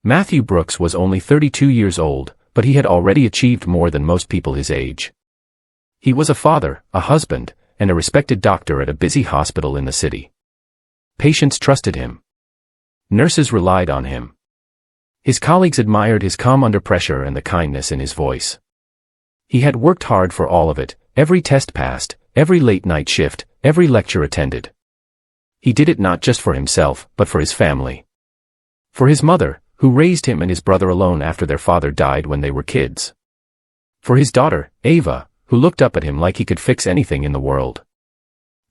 Matthew Brooks was only 32 years old, but he had already achieved more than most people his age. He was a father, a husband, and a respected doctor at a busy hospital in the city. Patients trusted him. Nurses relied on him. His colleagues admired his calm under pressure and the kindness in his voice. He had worked hard for all of it, every test passed, every late-night shift, every lecture attended. He did it not just for himself, but for his family. For his mother, who raised him and his brother alone after their father died when they were kids. For his daughter, Ava, who looked up at him like he could fix anything in the world.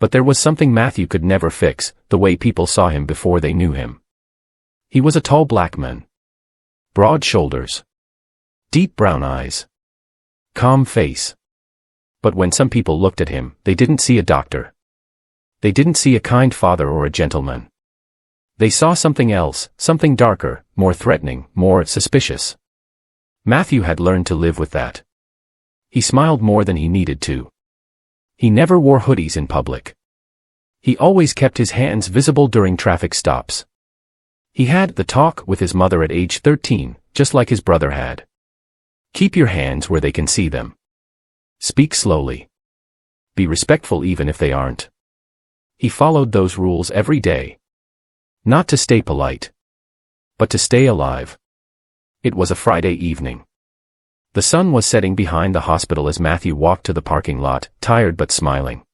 But there was something Matthew could never fix, the way people saw him before they knew him. He was a tall black man. Broad shoulders. Deep brown eyes. Calm face. But when some people looked at him, they didn't see a doctor. They didn't see a kind father or a gentleman. They saw something else, something darker, more threatening, more suspicious. Matthew had learned to live with that. He smiled more than he needed to. He never wore hoodies in public. He always kept his hands visible during traffic stops. He had the talk with his mother at age 13, just like his brother had. Keep your hands where they can see them. Speak slowly. Be respectful even if they aren't. He followed those rules every day. Not to stay polite, but to stay alive. It was a Friday evening. The sun was setting behind the hospital as Matthew walked to the parking lot, tired but smiling.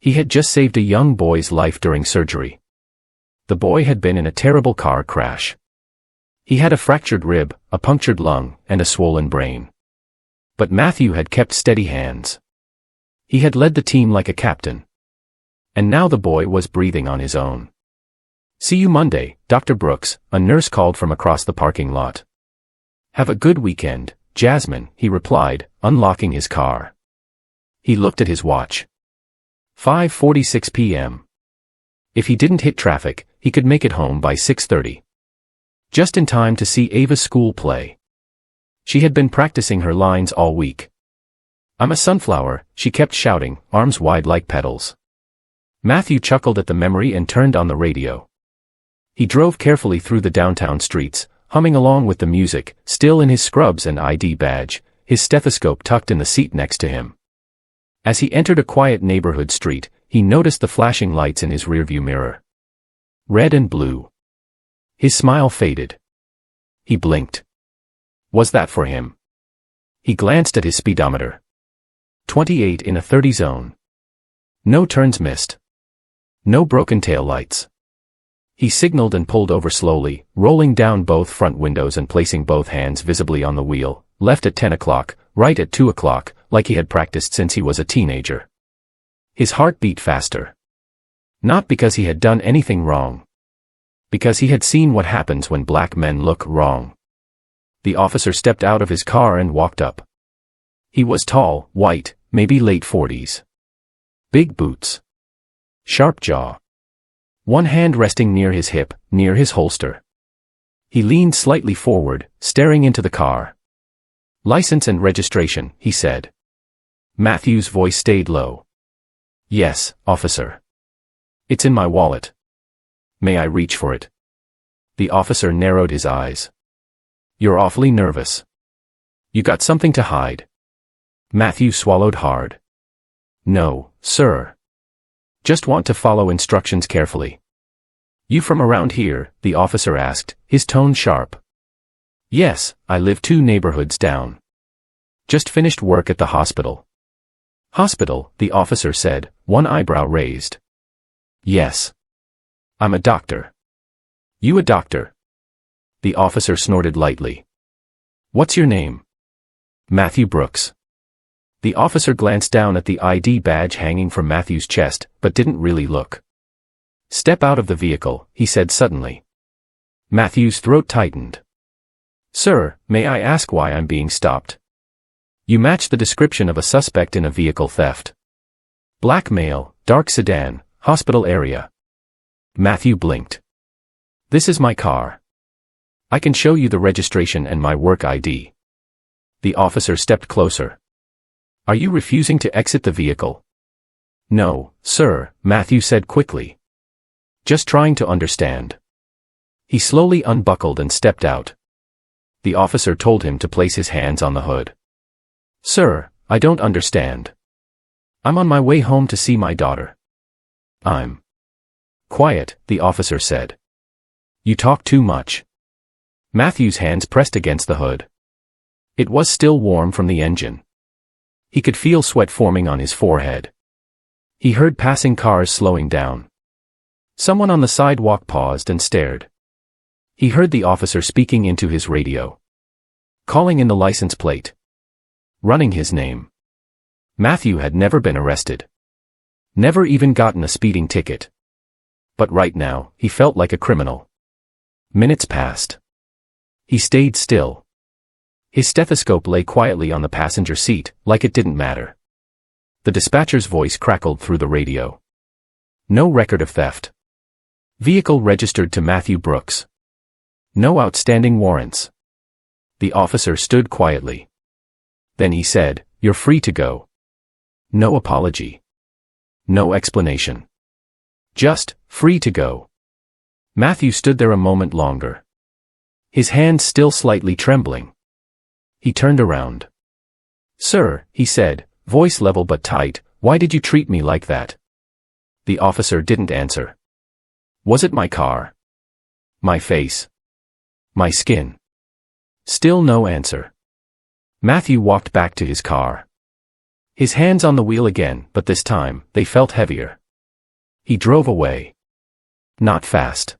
He had just saved a young boy's life during surgery. The boy had been in a terrible car crash. He had a fractured rib, a punctured lung, and a swollen brain. But Matthew had kept steady hands. He had led the team like a captain. And now the boy was breathing on his own. "See you Monday, Dr. Brooks," a nurse called from across the parking lot. "Have a good weekend, Jasmine," he replied, unlocking his car. He looked at his watch. 5:46 p.m. If he didn't hit traffic, he could make it home by 6:30. Just in time to see Ava's school play. She had been practicing her lines all week. "I'm a sunflower," she kept shouting, arms wide like petals. Matthew chuckled at the memory and turned on the radio. He drove carefully through the downtown streets, humming along with the music, still in his scrubs and ID badge, his stethoscope tucked in the seat next to him. As he entered a quiet neighborhood street, he noticed the flashing lights in his rearview mirror. Red and blue. His smile faded. He blinked. Was that for him? He glanced at his speedometer. 28 in a 30 zone. No turns missed. No broken taillights. He signaled and pulled over slowly, rolling down both front windows and placing both hands visibly on the wheel, left at 10 o'clock, right at 2 o'clock, like he had practiced since he was a teenager. His heart beat faster. Not because he had done anything wrong. Because he had seen what happens when black men look wrong. The officer stepped out of his car and walked up. He was tall, white, maybe late 40s. Big boots. Sharp jaw. One hand resting near his hip, near his holster. He leaned slightly forward, staring into the car. "License and registration," he said. Matthew's voice stayed low. "Yes, officer. It's in my wallet. May I reach for it?" The officer narrowed his eyes. "You're awfully nervous. You got something to hide." Matthew swallowed hard. "No, sir. Just want to follow instructions carefully." "You from around here?" the officer asked, his tone sharp. "Yes, I live 2 neighborhoods down. Just finished work at the hospital." "Hospital," the officer said, one eyebrow raised. "Yes. I'm a doctor." "You a doctor?" The officer snorted lightly. "What's your name?" "Matthew Brooks." The officer glanced down at the ID badge hanging from Matthew's chest, but didn't really look. "Step out of the vehicle," he said suddenly. Matthew's throat tightened. "Sir, may I ask why I'm being stopped?" "You match the description of a suspect in a vehicle theft. Black male, dark sedan, hospital area." Matthew blinked. "This is my car. I can show you the registration and my work ID." The officer stepped closer. "Are you refusing to exit the vehicle?" "No, sir," Matthew said quickly. "Just trying to understand." He slowly unbuckled and stepped out. The officer told him to place his hands on the hood. "Sir, I don't understand. I'm on my way home to see my daughter." "I'm..." "Quiet," the officer said. "You talk too much." Matthew's hands pressed against the hood. It was still warm from the engine. He could feel sweat forming on his forehead. He heard passing cars slowing down. Someone on the sidewalk paused and stared. He heard the officer speaking into his radio. Calling in the license plate. Running his name. Matthew had never been arrested. Never even gotten a speeding ticket. But right now, he felt like a criminal. Minutes passed. He stayed still. His stethoscope lay quietly on the passenger seat, like it didn't matter. The dispatcher's voice crackled through the radio. No record of theft. Vehicle registered to Matthew Brooks. No outstanding warrants. The officer stood quietly. Then he said, "You're free to go." No apology. No explanation. Just, free to go. Matthew stood there a moment longer. His hands still slightly trembling. He turned around. "Sir," he said, voice level but tight, "why did you treat me like that?" The officer didn't answer. Was it my car? My face? My skin? Still no answer. Matthew walked back to his car. His hands on the wheel again, but this time, they felt heavier. He drove away. Not fast.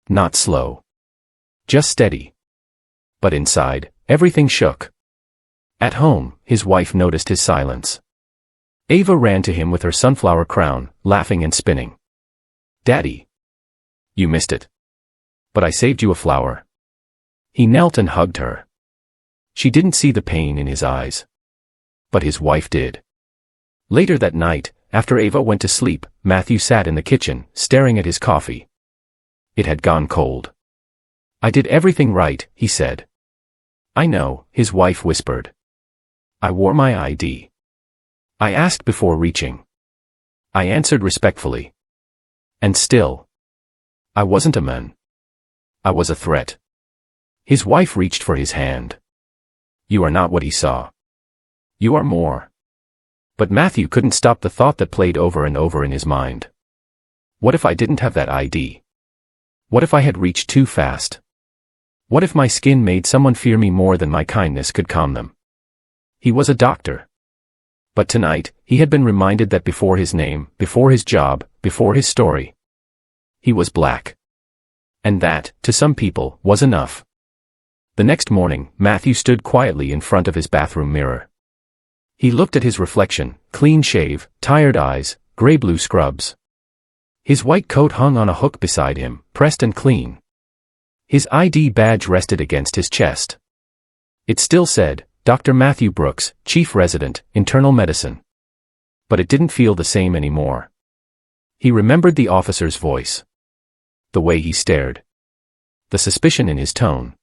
Not slow. Just steady. But inside, everything shook. At home, his wife noticed his silence. Ava ran to him with her sunflower crown, laughing and spinning. "Daddy. You missed it. But I saved you a flower." He knelt and hugged her. She didn't see the pain in his eyes. But his wife did. Later that night, after Ava went to sleep, Matthew sat in the kitchen, staring at his coffee. It had gone cold. "I did everything right," he said. "I know," his wife whispered. "I wore my ID. I asked before reaching. I answered respectfully. And still, I wasn't a man. I was a threat." His wife reached for his hand. "You are not what he saw. You are more." But Matthew couldn't stop the thought that played over and over in his mind. What if I didn't have that ID? What if I had reached too fast? What if my skin made someone fear me more than my kindness could calm them? He was a doctor. But tonight, he had been reminded that before his name, before his job, before his story, he was black. And that, to some people, was enough. The next morning, Matthew stood quietly in front of his bathroom mirror. He looked at his reflection, clean shave, tired eyes, gray-blue scrubs. His white coat hung on a hook beside him, pressed and clean. His ID badge rested against his chest. It still said, Dr. Matthew Brooks, Chief Resident, Internal Medicine. But it didn't feel the same anymore. He remembered the officer's voice. The way he stared. The suspicion in his tone.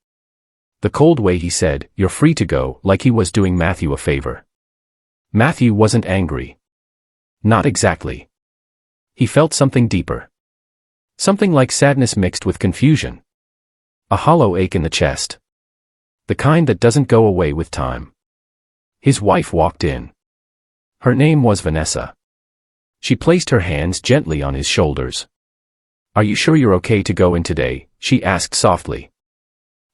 The cold way he said, "You're free to go," like he was doing Matthew a favor. Matthew wasn't angry. Not exactly. He felt something deeper. Something like sadness mixed with confusion. A hollow ache in the chest. The kind that doesn't go away with time. His wife walked in. Her name was Vanessa. She placed her hands gently on his shoulders. "Are you sure you're okay to go in today?" she asked softly.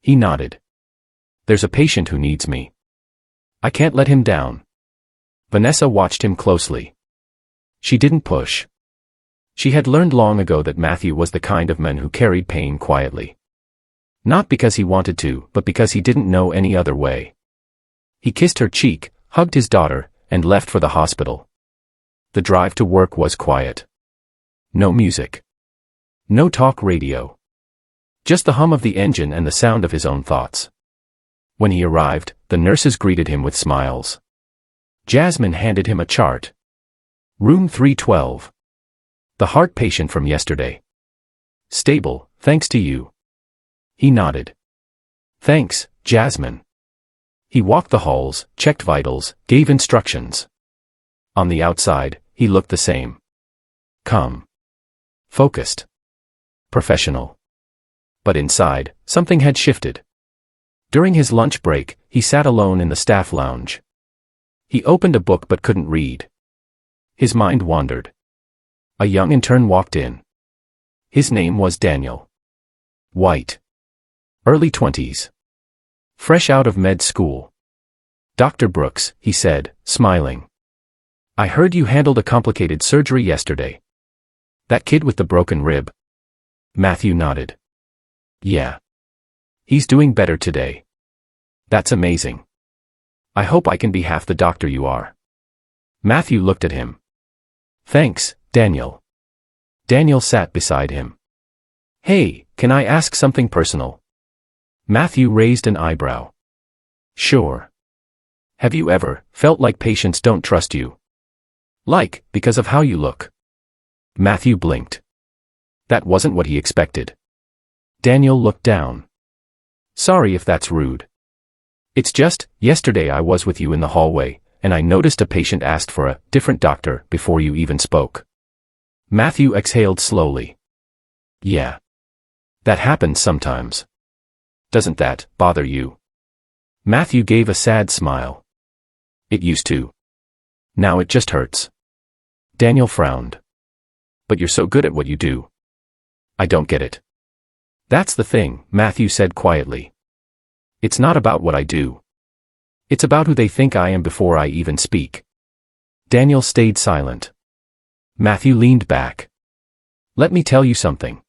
He nodded. "There's a patient who needs me. I can't let him down." Vanessa watched him closely. She didn't push. She had learned long ago that Matthew was the kind of man who carried pain quietly. Not because he wanted to, but because he didn't know any other way. He kissed her cheek, hugged his daughter, and left for the hospital. The drive to work was quiet. No music. No talk radio. Just the hum of the engine and the sound of his own thoughts. When he arrived, the nurses greeted him with smiles. Jasmine handed him a chart. Room 312. The heart patient from yesterday. "Stable, thanks to you." He nodded. "Thanks, Jasmine." He walked the halls, checked vitals, gave instructions. On the outside, he looked the same. Calm. Focused. Professional. But inside, something had shifted. During his lunch break, he sat alone in the staff lounge. He opened a book but couldn't read. His mind wandered. A young intern walked in. His name was Daniel. White. Early 20s. Fresh out of med school. "Dr. Brooks," he said, smiling. "I heard you handled a complicated surgery yesterday. That kid with the broken rib?" Matthew nodded. "Yeah. He's doing better today." "That's amazing. I hope I can be half the doctor you are." Matthew looked at him. "Thanks, Daniel." Daniel sat beside him. "Hey, can I ask something personal?" Matthew raised an eyebrow. "Sure. Have you ever felt like patients don't trust you? Like, because of how you look?" Matthew blinked. That wasn't what he expected. Daniel looked down. "Sorry if that's rude. It's just, yesterday I was with you in the hallway, and I noticed a patient asked for a different doctor before you even spoke." Matthew exhaled slowly. "Yeah. That happens sometimes. Doesn't that bother you?" Matthew gave a sad smile. "It used to. Now it just hurts." Daniel frowned. "But you're so good at what you do." "I don't get it." "That's the thing," Matthew said quietly. "It's not about what I do. It's about who they think I am before I even speak." Daniel stayed silent. Matthew leaned back. "Let me tell you something.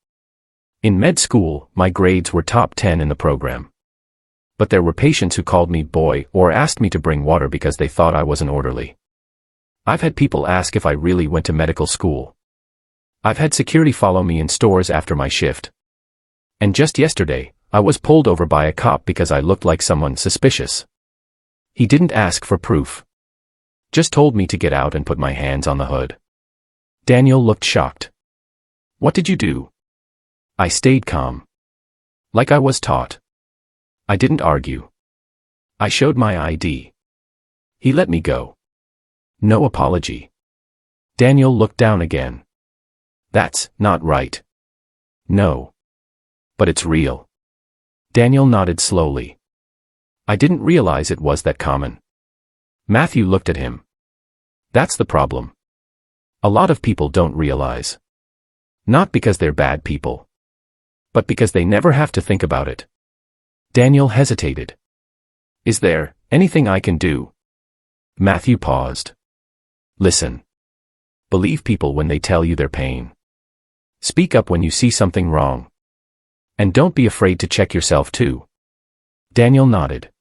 In med school, my grades were top 10 in the program. But there were patients who called me boy or asked me to bring water because they thought I was an orderly. I've had people ask if I really went to medical school. I've had security follow me in stores after my shift. And just yesterday, I was pulled over by a cop because I looked like someone suspicious. He didn't ask for proof. Just told me to get out and put my hands on the hood." Daniel looked shocked. "What did you do?" "I stayed calm. Like I was taught. I didn't argue. I showed my ID. He let me go. No apology." Daniel looked down again. "That's not right." "No. But it's real." Daniel nodded slowly. "I didn't realize it was that common." Matthew looked at him. "That's the problem. A lot of people don't realize. Not because they're bad people. But because they never have to think about it." Daniel hesitated. "Is there anything I can do?" Matthew paused. "Listen. Believe people when they tell you their pain. Speak up when you see something wrong. And don't be afraid to check yourself too." Daniel nodded.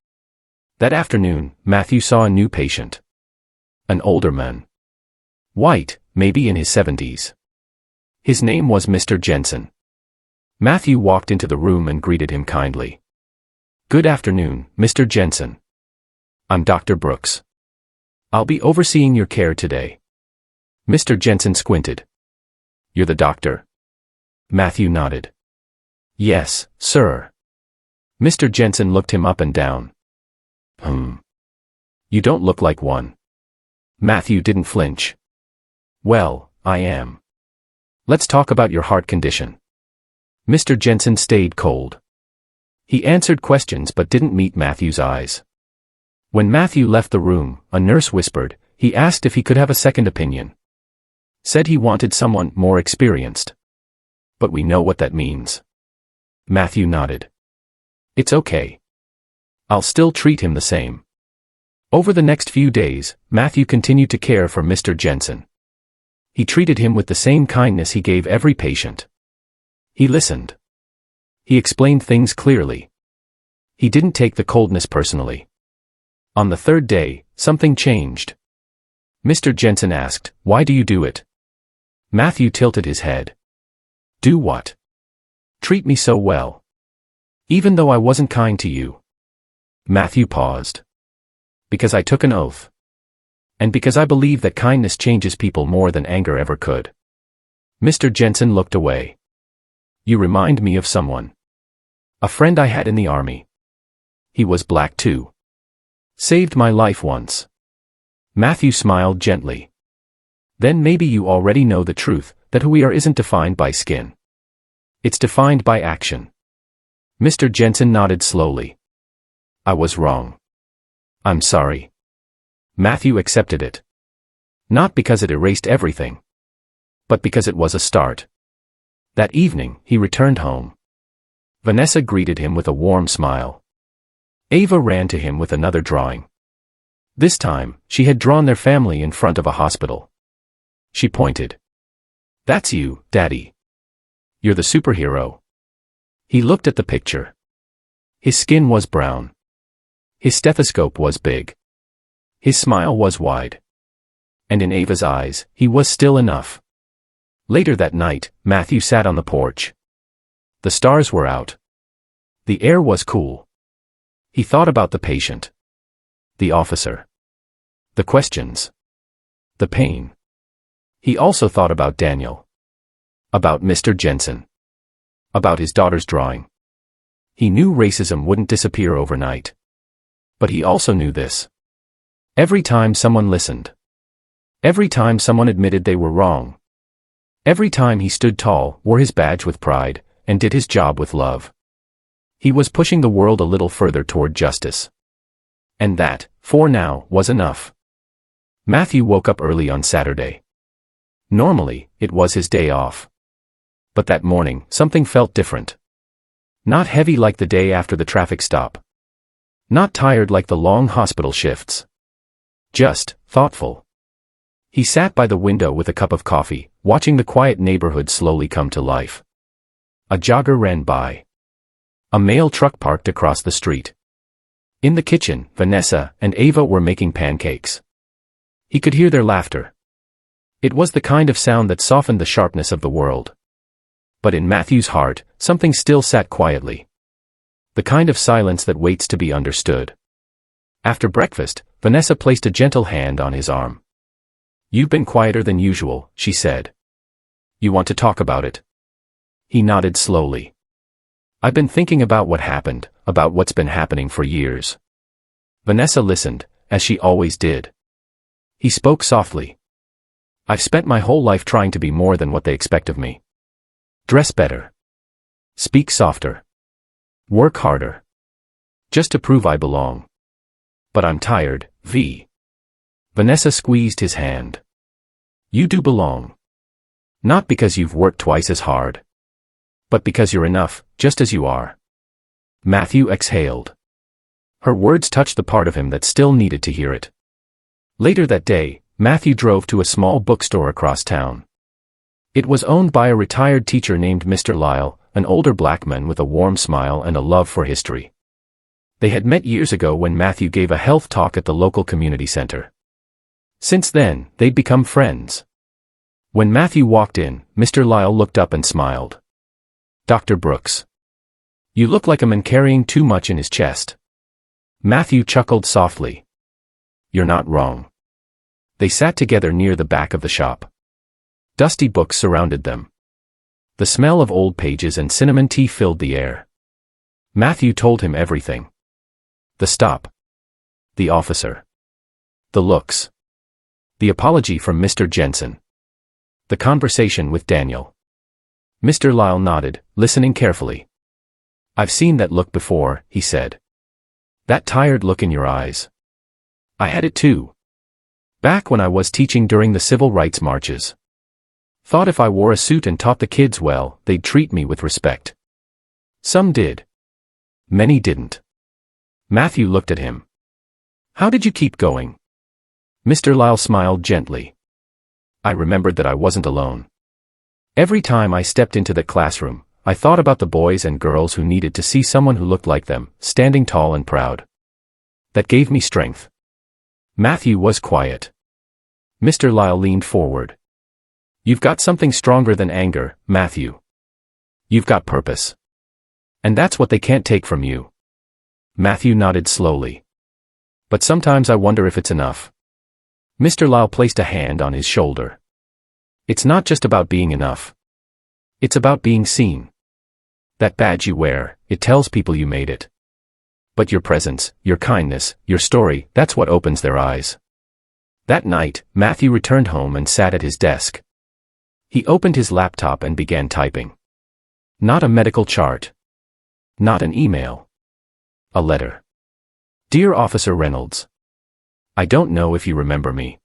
That afternoon, Matthew saw a new patient. An older man. White, maybe in his 70s. His name was Mr. Jensen. Matthew walked into the room and greeted him kindly. "Good afternoon, Mr. Jensen. I'm Dr. Brooks. I'll be overseeing your care today." Mr. Jensen squinted. "You're the doctor?" Matthew nodded. "Yes, sir." Mr. Jensen looked him up and down. You don't look like one." Matthew didn't flinch. "Well, I am. Let's talk about your heart condition." Mr. Jensen stayed cold. He answered questions but didn't meet Matthew's eyes. When Matthew left the room, a nurse whispered, he asked if he could have a second opinion. Said he wanted someone more experienced. "But we know what that means." Matthew nodded. "It's okay. I'll still treat him the same." Over the next few days, Matthew continued to care for Mr. Jensen. He treated him with the same kindness he gave every patient. He listened. He explained things clearly. He didn't take the coldness personally. On the third day, something changed. Mr. Jensen asked, "Why do you do it?" Matthew tilted his head. "Do what?" "Treat me so well. Even though I wasn't kind to you." Matthew paused. "Because I took an oath. And because I believe that kindness changes people more than anger ever could." Mr. Jensen looked away. "You remind me of someone. A friend I had in the army. He was black too. Saved my life once." Matthew smiled gently. "Then maybe you already know the truth, that who we are isn't defined by skin. It's defined by action." Mr. Jensen nodded slowly. I was wrong. I'm sorry. Matthew accepted it. Not because it erased everything, but because it was a start. That evening, he returned home. Vanessa greeted him with a warm smile. Ava ran to him with another drawing. This time, she had drawn their family in front of a hospital. She pointed. That's you, Daddy. You're the superhero. He looked at the picture. His skin was brown. His stethoscope was big. His smile was wide. And in Ava's eyes, he was still enough. Later that night, Matthew sat on the porch. The stars were out. The air was cool. He thought about the patient. The officer. The questions. The pain. He also thought about Daniel. About Mr. Jensen. About his daughter's drawing. He knew racism wouldn't disappear overnight. But he also knew this. Every time someone listened. Every time someone admitted they were wrong. Every time he stood tall, wore his badge with pride, and did his job with love. He was pushing the world a little further toward justice. And that, for now, was enough. Matthew woke up early on Saturday. Normally, it was his day off. But that morning, something felt different. Not heavy like the day after the traffic stop. Not tired like the long hospital shifts. Just thoughtful. He sat by the window with a cup of coffee, watching the quiet neighborhood slowly come to life. A jogger ran by. A mail truck parked across the street. In the kitchen, Vanessa and Ava were making pancakes. He could hear their laughter. It was the kind of sound that softened the sharpness of the world. But in Matthew's heart, something still sat quietly. The kind of silence that waits to be understood. After breakfast, Vanessa placed a gentle hand on his arm. You've been quieter than usual, she said. You want to talk about it? He nodded slowly. I've been thinking about what happened, about what's been happening for years. Vanessa listened, as she always did. He spoke softly. I've spent my whole life trying to be more than what they expect of me. Dress better. Speak softer. Work harder. Just to prove I belong. But I'm tired, V. Vanessa squeezed his hand. You do belong. Not because you've worked twice as hard. But because you're enough, just as you are. Matthew exhaled. Her words touched the part of him that still needed to hear it. Later that day, Matthew drove to a small bookstore across town. It was owned by a retired teacher named Mr. Lyle, an older black man with a warm smile and a love for history. They had met years ago when Matthew gave a health talk at the local community center. Since then, they'd become friends. When Matthew walked in, Mr. Lyle looked up and smiled. Dr. Brooks. You look like a man carrying too much in his chest. Matthew chuckled softly. You're not wrong. They sat together near the back of the shop. Dusty books surrounded them. The smell of old pages and cinnamon tea filled the air. Matthew told him everything. The stop. The officer. The looks. The apology from Mr. Jensen. The conversation with Daniel. Mr. Lyle nodded, listening carefully. I've seen that look before, he said. That tired look in your eyes. I had it too. Back when I was teaching during the civil rights marches. Thought if I wore a suit and taught the kids well, they'd treat me with respect. Some did. Many didn't. Matthew looked at him. How did you keep going? Mr. Lyle smiled gently. I remembered that I wasn't alone. Every time I stepped into the classroom, I thought about the boys and girls who needed to see someone who looked like them, standing tall and proud. That gave me strength. Matthew was quiet. Mr. Lyle leaned forward. You've got something stronger than anger, Matthew. You've got purpose. And that's what they can't take from you. Matthew nodded slowly. But sometimes I wonder if it's enough. Mr. Lyle placed a hand on his shoulder. It's not just about being enough. It's about being seen. That badge you wear, it tells people you made it. But your presence, your kindness, your story, that's what opens their eyes. That night, Matthew returned home and sat at his desk. He opened his laptop and began typing. Not a medical chart. Not an email. A letter. Dear Officer Reynolds. I don't know if you remember me.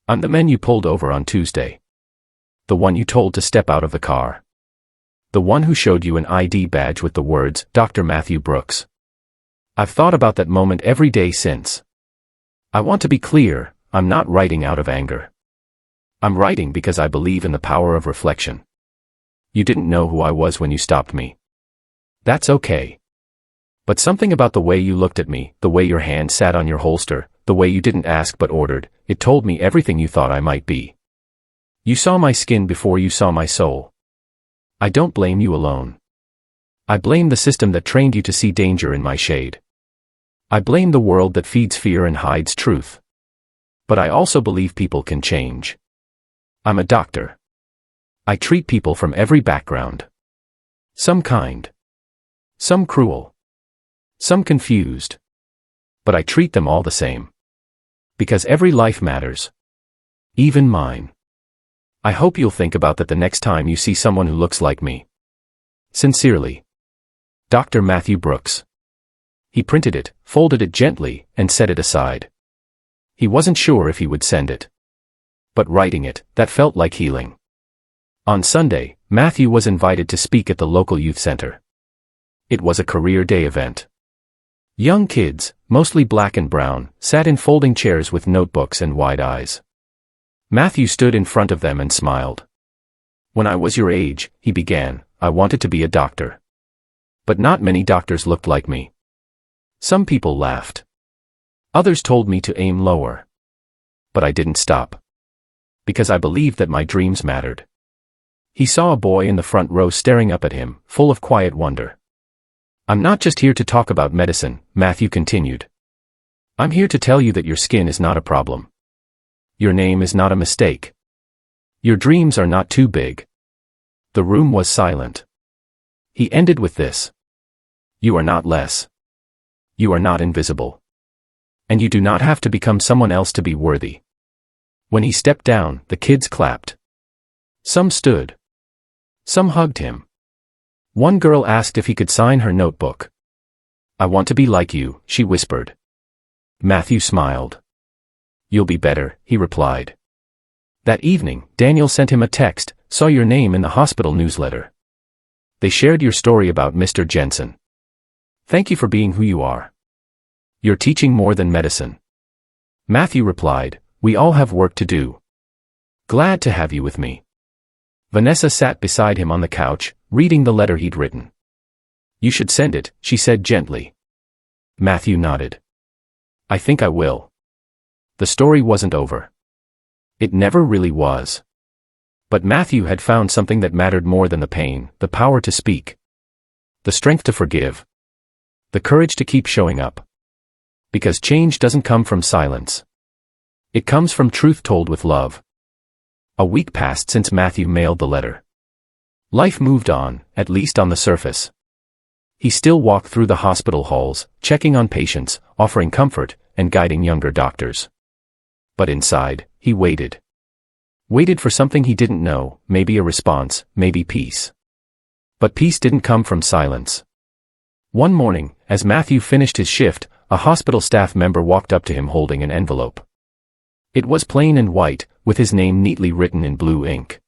I'm the man you pulled over on Tuesday. The one you told to step out of the car. The one who showed you an ID badge with the words, Dr. Matthew Brooks. I've thought about that moment every day since. I want to be clear, I'm not writing out of anger. I'm writing because I believe in the power of reflection. You didn't know who I was when you stopped me. That's okay. But something about the way you looked at me, the way your hand sat on your holster, the way you didn't ask but ordered, it told me everything you thought I might be. You saw my skin before you saw my soul. I don't blame you alone. I blame the system that trained you to see danger in my shade. I blame the world that feeds fear and hides truth. But I also believe people can change. I'm a doctor. I treat people from every background. Some kind. Some cruel. Some confused. But I treat them all the same. Because every life matters. Even mine. I hope you'll think about that the next time you see someone who looks like me. Sincerely. Dr. Matthew Brooks. He printed it, folded it gently, and set it aside. He wasn't sure if he would send it. But writing it, that felt like healing. On Sunday, Matthew was invited to speak at the local youth center. It was a career day event. Young kids, mostly black and brown, sat in folding chairs with notebooks and wide eyes. Matthew stood in front of them and smiled. When I was your age, he began, I wanted to be a doctor. But not many doctors looked like me. Some people laughed. Others told me to aim lower. But I didn't stop. Because I believed that my dreams mattered. He saw a boy in the front row staring up at him, full of quiet wonder. I'm not just here to talk about medicine, Matthew continued. I'm here to tell you that your skin is not a problem. Your name is not a mistake. Your dreams are not too big. The room was silent. He ended with this. You are not less. You are not invisible. And you do not have to become someone else to be worthy. When he stepped down, the kids clapped. Some stood. Some hugged him. One girl asked if he could sign her notebook. I want to be like you, she whispered. Matthew smiled. You'll be better, he replied. That evening, Daniel sent him a text, saw your name in the hospital newsletter. They shared your story about Mr. Jensen. Thank you for being who you are. You're teaching more than medicine. Matthew replied, we all have work to do. Glad to have you with me. Vanessa sat beside him on the couch, reading the letter he'd written. You should send it, she said gently. Matthew nodded. I think I will. The story wasn't over. It never really was. But Matthew had found something that mattered more than the pain, the power to speak. The strength to forgive. The courage to keep showing up. Because change doesn't come from silence. It comes from truth told with love. A week passed since Matthew mailed the letter. Life moved on, at least on the surface. He still walked through the hospital halls, checking on patients, offering comfort, and guiding younger doctors. But inside, he waited. Waited for something he didn't know, maybe a response, maybe peace. But peace didn't come from silence. One morning, as Matthew finished his shift, a hospital staff member walked up to him holding an envelope. It was plain and white, with his name neatly written in blue ink.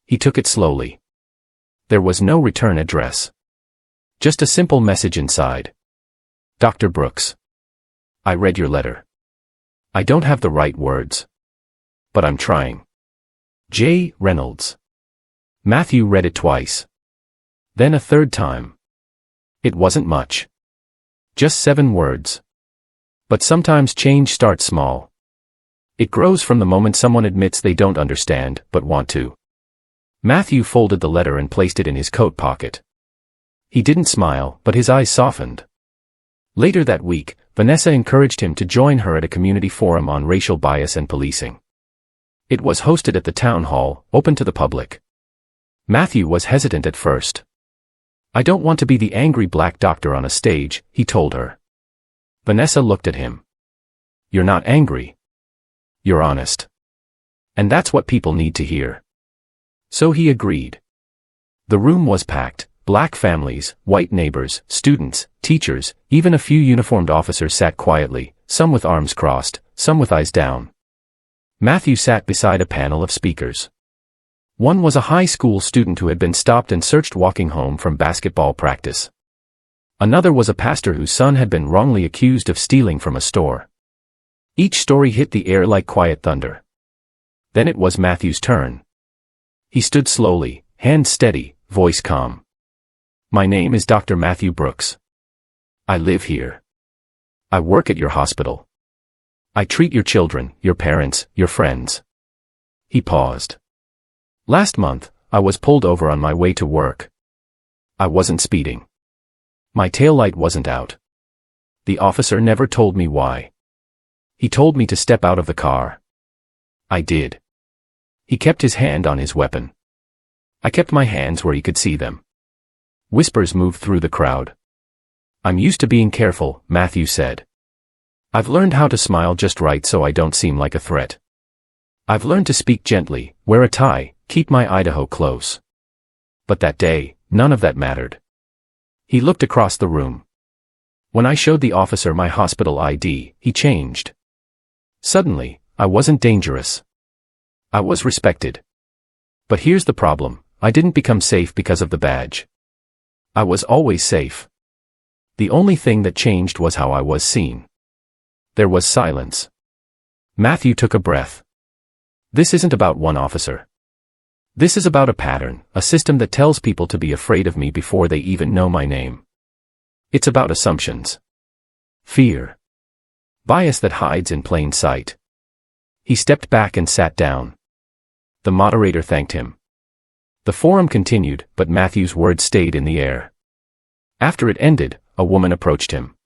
He took it slowly. There was no return address. Just a simple message inside. Dr. Brooks. I read your letter. I don't have the right words. But I'm trying. J. Reynolds. Matthew read it twice. Then a third time. It wasn't much. Just 7 words. But sometimes change starts small. It grows from the moment someone admits they don't understand, but want to. Matthew folded the letter and placed it in his coat pocket. He didn't smile, but his eyes softened. Later that week, Vanessa encouraged him to join her at a community forum on racial bias and policing. It was hosted at the town hall, open to the public. Matthew was hesitant at first. I don't want to be the angry black doctor on a stage, he told her. Vanessa looked at him. You're not angry. You're honest. And that's what people need to hear. So he agreed. The room was packed, Black families, white neighbors, students, teachers, even a few uniformed officers sat quietly, some with arms crossed, some with eyes down. Matthew sat beside a panel of speakers. One was a high school student who had been stopped and searched walking home from basketball practice. Another was a pastor whose son had been wrongly accused of stealing from a store. Each story hit the air like quiet thunder. Then it was Matthew's turn. He stood slowly, hands steady, voice calm. My name is Dr. Matthew Brooks. I live here. I work at your hospital. I treat your children, your parents, your friends. He paused. Last month, I was pulled over on my way to work. I wasn't speeding. My taillight wasn't out. The officer never told me why. He told me to step out of the car. I did. He kept his hand on his weapon. I kept my hands where he could see them. Whispers moved through the crowd. I'm used to being careful, Matthew said. I've learned how to smile just right so I don't seem like a threat. I've learned to speak gently, wear a tie, keep my Idaho close. But that day, none of that mattered. He looked across the room. When I showed the officer my hospital ID, he changed. Suddenly, I wasn't dangerous. I was respected. But here's the problem, I didn't become safe because of the badge. I was always safe. The only thing that changed was how I was seen. There was silence. Matthew took a breath. This isn't about one officer. This is about a pattern, a system that tells people to be afraid of me before they even know my name. It's about assumptions. Fear. Bias that hides in plain sight. He stepped back and sat down. The moderator thanked him. The forum continued, but Matthew's words stayed in the air. After it ended, a woman approached him.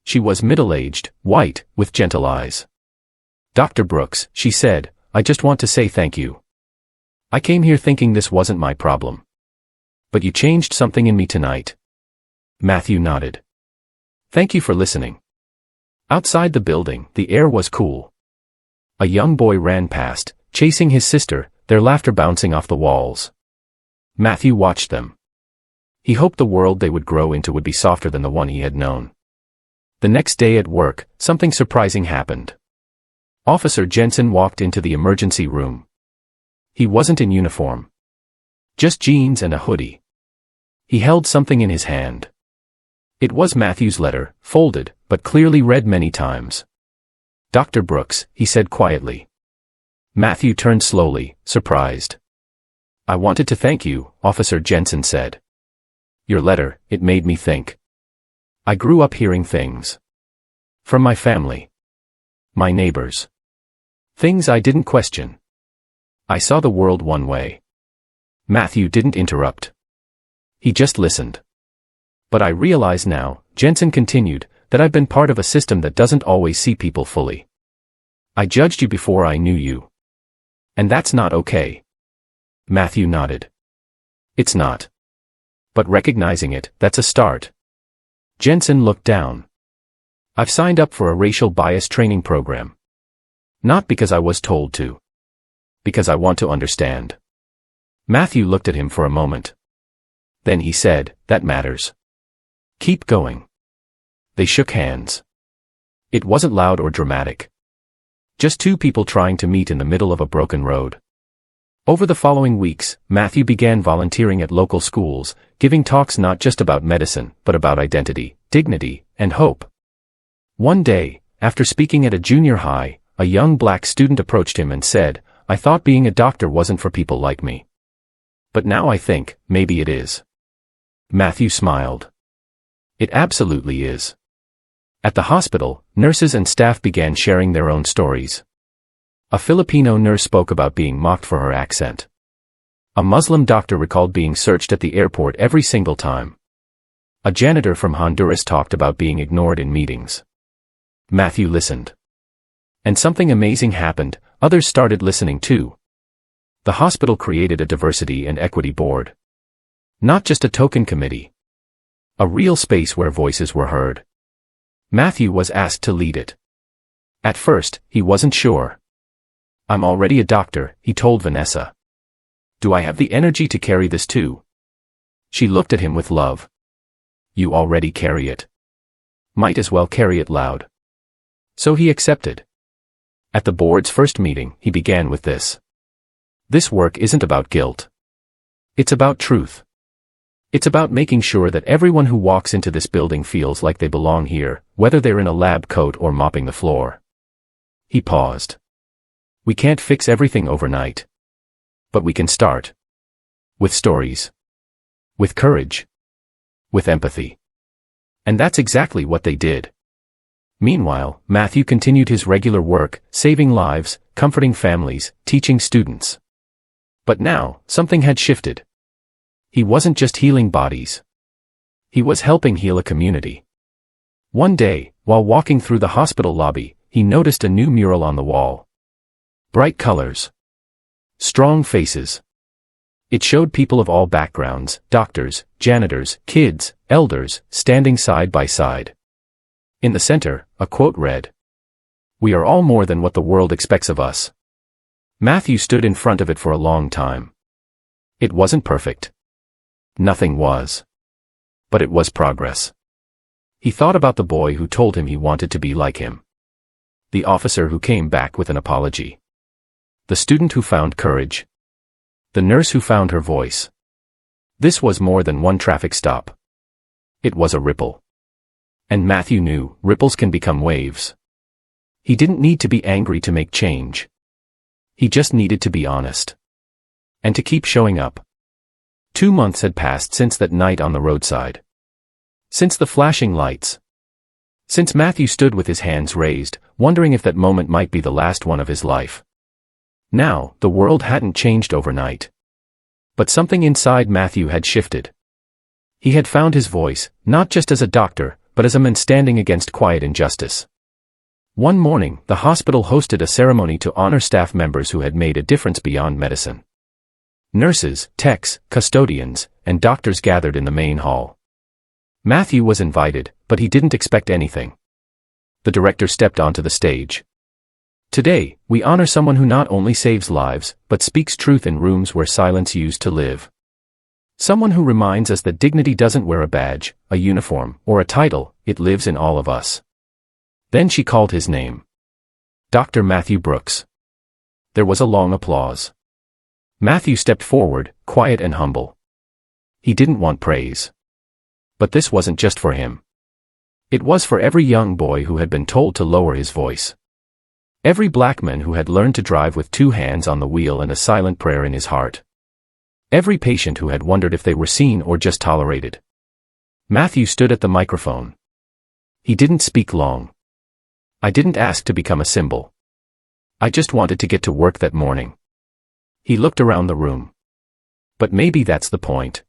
She was middle-aged, white, with gentle eyes. Dr. Brooks, she said, I just want to say thank you. I came here thinking this wasn't my problem. But you changed something in me tonight. Matthew nodded. Thank you for listening. Outside the building, the air was cool. A young boy ran past, chasing his sister, their laughter bouncing off the walls. Matthew watched them. He hoped the world they would grow into would be softer than the one he had known. The next day at work, something surprising happened. Officer Jensen walked into the emergency room. He wasn't in uniform. Just jeans and a hoodie. He held something in his hand. It was Matthew's letter, folded, but clearly read many times. Dr. Brooks, he said quietly. Matthew turned slowly, surprised. I wanted to thank you, Officer Jensen said. Your letter, it made me think. I grew up hearing things. From my family. My neighbors. Things I didn't question. I saw the world one way. Matthew didn't interrupt. He just listened. But I realize now, Jensen continued, that I've been part of a system that doesn't always see people fully. I judged you before I knew you. And that's not okay. Matthew nodded. It's not. But recognizing it, that's a start. Jensen looked down. I've signed up for a racial bias training program. Not because I was told to. Because I want to understand. Matthew looked at him for a moment. Then he said, that matters. Keep going. They shook hands. It wasn't loud or dramatic. Just two people trying to meet in the middle of a broken road. Over the following weeks, Matthew began volunteering at local schools, giving talks not just about medicine, but about identity, dignity, and hope. One day, after speaking at a junior high, a young black student approached him and said, I thought being a doctor wasn't for people like me. But now I think, maybe it is. Matthew smiled. It absolutely is. At the hospital, nurses and staff began sharing their own stories. A Filipino nurse spoke about being mocked for her accent. A Muslim doctor recalled being searched at the airport every single time. A janitor from Honduras talked about being ignored in meetings. Matthew listened. And something amazing happened, others started listening too. The hospital created a diversity and equity board. Not just a token committee. A real space where voices were heard. Matthew was asked to lead it. At first, he wasn't sure. I'm already a doctor, he told Vanessa. Do I have the energy to carry this too? She looked at him with love. You already carry it. Might as well carry it loud. So he accepted. At the board's first meeting, he began with this. This work isn't about guilt. It's about truth. It's about making sure that everyone who walks into this building feels like they belong here, whether they're in a lab coat or mopping the floor. He paused. We can't fix everything overnight. But we can start. With stories. With courage. With empathy. And that's exactly what they did. Meanwhile, Matthew continued his regular work, saving lives, comforting families, teaching students. But now, something had shifted. He wasn't just healing bodies. He was helping heal a community. One day, while walking through the hospital lobby, he noticed a new mural on the wall. Bright colors. Strong faces. It showed people of all backgrounds, doctors, janitors, kids, elders, standing side by side. In the center, a quote read, "We are all more than what the world expects of us." Matthew stood in front of it for a long time. It wasn't perfect. Nothing was. But it was progress. He thought about the boy who told him he wanted to be like him. The officer who came back with an apology. The student who found courage. The nurse who found her voice. This was more than one traffic stop. It was a ripple. And Matthew knew, ripples can become waves. He didn't need to be angry to make change. He just needed to be honest. And to keep showing up. 2 months had passed since that night on the roadside. Since the flashing lights. Since Matthew stood with his hands raised, wondering if that moment might be the last one of his life. Now, the world hadn't changed overnight. But something inside Matthew had shifted. He had found his voice, not just as a doctor, but as a man standing against quiet injustice. One morning, the hospital hosted a ceremony to honor staff members who had made a difference beyond medicine. Nurses, techs, custodians, and doctors gathered in the main hall. Matthew was invited, but he didn't expect anything. The director stepped onto the stage. Today, we honor someone who not only saves lives, but speaks truth in rooms where silence used to live. Someone who reminds us that dignity doesn't wear a badge, a uniform, or a title, it lives in all of us. Then she called his name. Dr. Matthew Brooks. There was a long applause. Matthew stepped forward, quiet and humble. He didn't want praise. But this wasn't just for him. It was for every young boy who had been told to lower his voice. Every black man who had learned to drive with 2 hands on the wheel and a silent prayer in his heart. Every patient who had wondered if they were seen or just tolerated. Matthew stood at the microphone. He didn't speak long. I didn't ask to become a symbol. I just wanted to get to work that morning. He looked around the room. But maybe that's the point.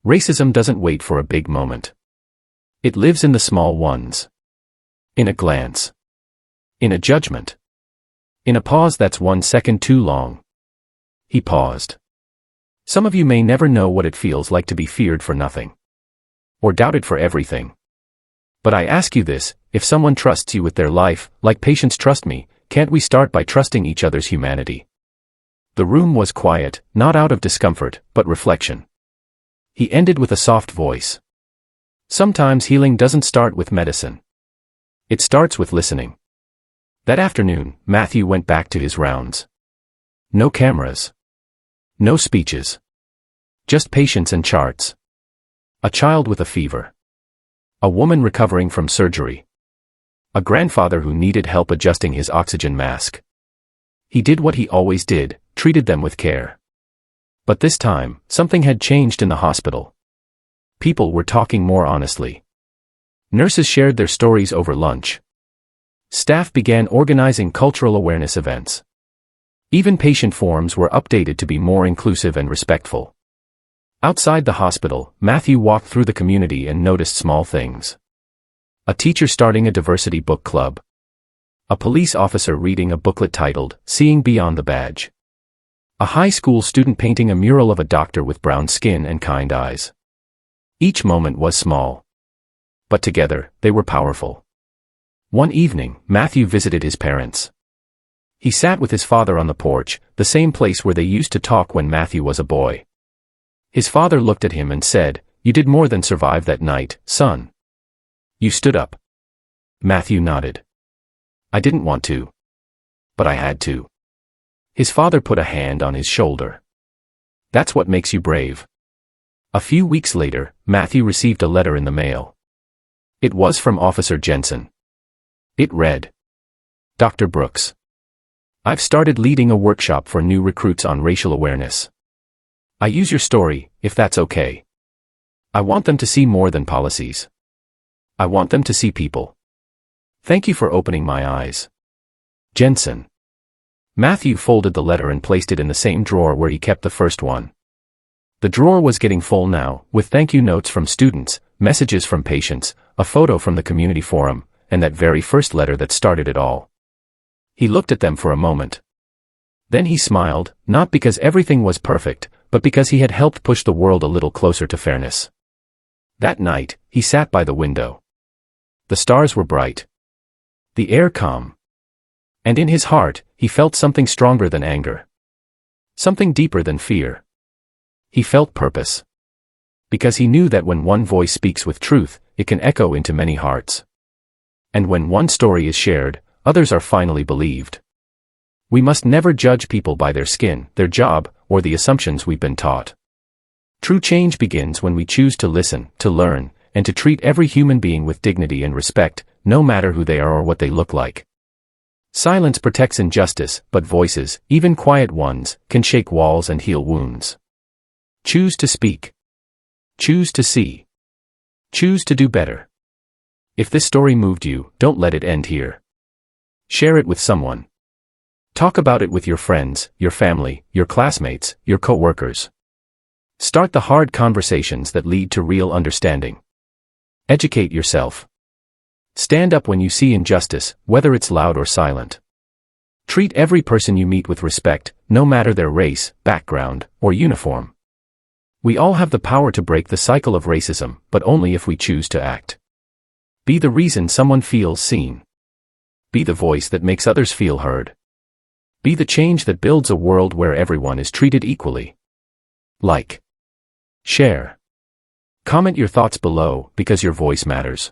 Racism doesn't wait for a big moment. It lives in the small ones. In a glance. In a judgment. In a pause that's 1 second too long. He paused. Some of you may never know what it feels like to be feared for nothing. Or doubted for everything. But I ask you this, if someone trusts you with their life, like patients trust me, can't we start by trusting each other's humanity? The room was quiet, not out of discomfort, but reflection. He ended with a soft voice. Sometimes healing doesn't start with medicine. It starts with listening. That afternoon, Matthew went back to his rounds. No cameras. No speeches. Just patients and charts. A child with a fever. A woman recovering from surgery. A grandfather who needed help adjusting his oxygen mask. He did what he always did, treated them with care. But this time, something had changed in the hospital. People were talking more honestly. Nurses shared their stories over lunch. Staff began organizing cultural awareness events. Even patient forms were updated to be more inclusive and respectful. Outside the hospital, Matthew walked through the community and noticed small things. A teacher starting a diversity book club. A police officer reading a booklet titled, "Seeing Beyond the Badge." A high school student painting a mural of a doctor with brown skin and kind eyes. Each moment was small. But together, they were powerful. One evening, Matthew visited his parents. He sat with his father on the porch, the same place where they used to talk when Matthew was a boy. His father looked at him and said, "You did more than survive that night, son. You stood up." Matthew nodded. "I didn't want to. But I had to." His father put a hand on his shoulder. "That's what makes you brave." A few weeks later, Matthew received a letter in the mail. It was from Officer Jensen. It read, "Dr. Brooks, I've started leading a workshop for new recruits on racial awareness. I use your story, if that's okay. I want them to see more than policies. I want them to see people. Thank you for opening my eyes. Jensen." Matthew folded the letter and placed it in the same drawer where he kept the first one. The drawer was getting full now, with thank you notes from students, messages from patients, a photo from the community forum, and that very first letter that started it all. He looked at them for a moment. Then he smiled, not because everything was perfect, but because he had helped push the world a little closer to fairness. That night, he sat by the window. The stars were bright. The air calm. And in his heart, he felt something stronger than anger. Something deeper than fear. He felt purpose. Because he knew that when one voice speaks with truth, it can echo into many hearts. And when one story is shared, others are finally believed. We must never judge people by their skin, their job, or the assumptions we've been taught. True change begins when we choose to listen, to learn, and to treat every human being with dignity and respect, no matter who they are or what they look like. Silence protects injustice, but voices, even quiet ones, can shake walls and heal wounds. Choose to speak. Choose to see. Choose to do better. If this story moved you, don't let it end here. Share it with someone. Talk about it with your friends, your family, your classmates, your co-workers. Start the hard conversations that lead to real understanding. Educate yourself. Stand up when you see injustice, whether it's loud or silent. Treat every person you meet with respect, no matter their race, background, or uniform. We all have the power to break the cycle of racism, but only if we choose to act. Be the reason someone feels seen. Be the voice that makes others feel heard. Be the change that builds a world where everyone is treated equally. Like. Share. Comment your thoughts below, because your voice matters.